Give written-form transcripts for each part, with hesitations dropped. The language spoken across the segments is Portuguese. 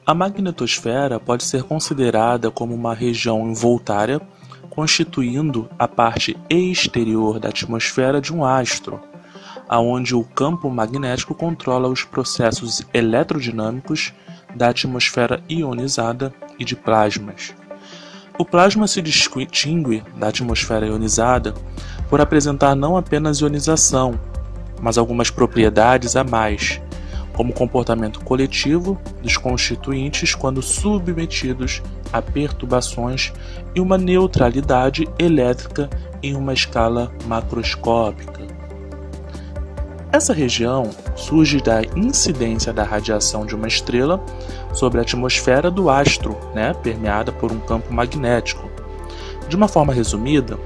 A magnetosfera pode ser considerada como uma região envoltária, constituindo a parte exterior da atmosfera de um astro, aonde o campo magnético controla os processos eletrodinâmicos da atmosfera ionizada e de plasmas. O plasma se distingue da atmosfera ionizada por apresentar não apenas ionização, mas algumas propriedades a mais, como o comportamento coletivo dos constituintes quando submetidos a perturbações e uma neutralidade elétrica em uma escala macroscópica. Essa região surge da incidência da radiação de uma estrela sobre a atmosfera do astro, permeada por um campo magnético. De uma forma resumida,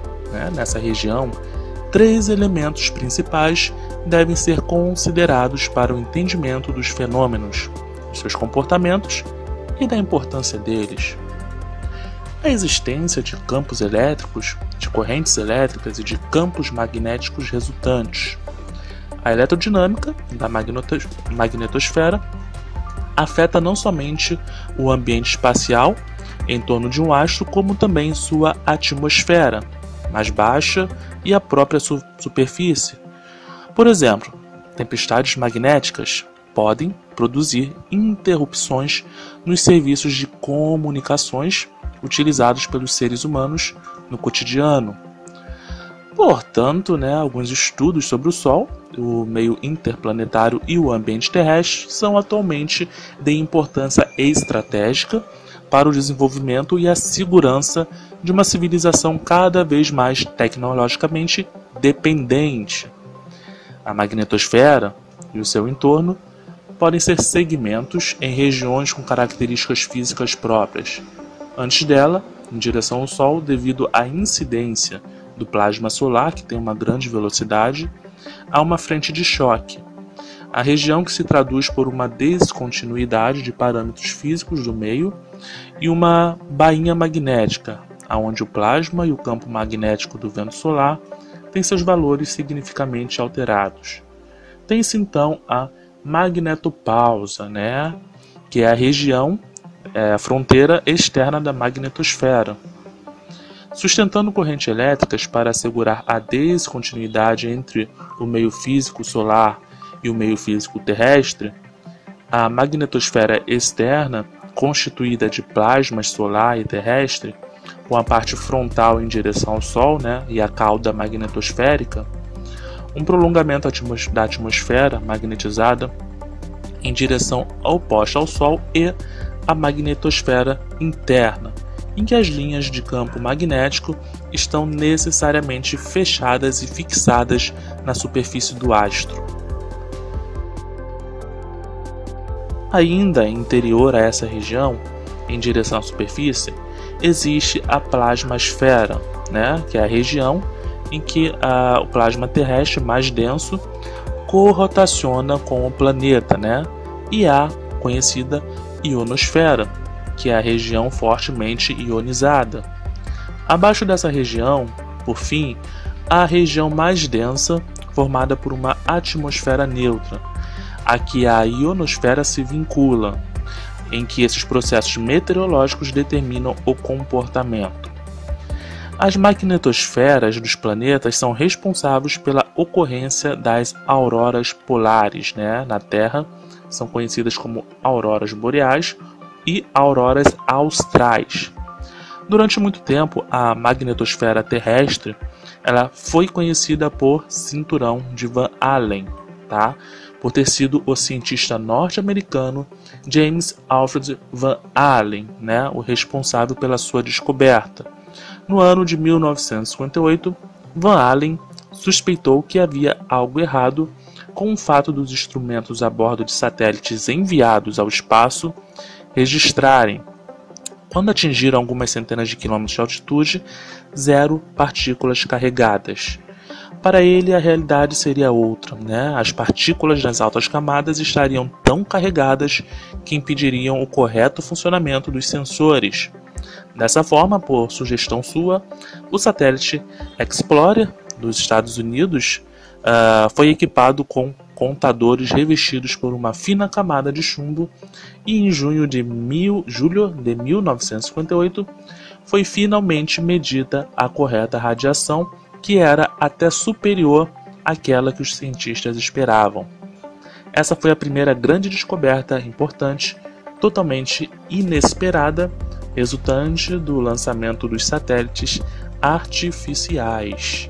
nessa região, 3 elementos principais devem ser considerados para o entendimento dos fenômenos, de seus comportamentos e da importância deles. A existência de campos elétricos, de correntes elétricas e de campos magnéticos resultantes. A eletrodinâmica da magnetosfera afeta não somente o ambiente espacial em torno de um astro, como também sua atmosfera mais baixa e a própria superfície. Por exemplo, tempestades magnéticas podem produzir interrupções nos serviços de comunicações utilizados pelos seres humanos no cotidiano. Portanto, alguns estudos sobre o Sol, o meio interplanetário e o ambiente terrestre são atualmente de importância estratégica para o desenvolvimento e a segurança de uma civilização cada vez mais tecnologicamente dependente. A magnetosfera e o seu entorno podem ser segmentos em regiões com características físicas próprias. Antes dela, em direção ao Sol, devido à incidência do plasma solar, que tem uma grande velocidade, há uma frente de choque, a região que se traduz por uma descontinuidade de parâmetros físicos do meio e uma bainha magnética, onde o plasma e o campo magnético do vento solar têm seus valores significativamente alterados. Tem-se então a magnetopausa, que é a região, a fronteira externa da magnetosfera. Sustentando correntes elétricas para assegurar a descontinuidade entre o meio físico solar e o meio físico terrestre, a magnetosfera externa, constituída de plasmas solar e terrestre, com a parte frontal em direção ao Sol e a cauda magnetosférica, um prolongamento da atmosfera magnetizada em direção oposta ao Sol e a magnetosfera interna, em que as linhas de campo magnético estão necessariamente fechadas e fixadas na superfície do astro. Ainda interior a essa região, em direção à superfície, existe a plasmasfera, que é a região em que o plasma terrestre mais denso corrotaciona com o planeta, e a conhecida ionosfera, que é a região fortemente ionizada. Abaixo dessa região, por fim, há a região mais densa, formada por uma atmosfera neutra, a que a ionosfera se vincula, em que esses processos meteorológicos determinam o comportamento. As magnetosferas dos planetas são responsáveis pela ocorrência das auroras polares, na Terra, são conhecidas como auroras boreais e auroras austrais. Durante muito tempo, a magnetosfera terrestre ela foi conhecida por cinturão de Van Allen, por ter sido o cientista norte-americano James Alfred Van Allen, o responsável pela sua descoberta. No ano de 1958, Van Allen suspeitou que havia algo errado com o fato dos instrumentos a bordo de satélites enviados ao espaço registrarem, quando atingiram algumas centenas de quilômetros de altitude, 0 partículas carregadas. Para ele, a realidade seria outra, As partículas das altas camadas estariam tão carregadas que impediriam o correto funcionamento dos sensores. Dessa forma, por sugestão sua, o satélite Explorer dos Estados Unidos foi equipado com contadores revestidos por uma fina camada de chumbo, e em julho de 1958 foi finalmente medida a correta radiação, que era até superior àquela que os cientistas esperavam. Essa foi a primeira grande descoberta importante, totalmente inesperada, resultante do lançamento dos satélites artificiais.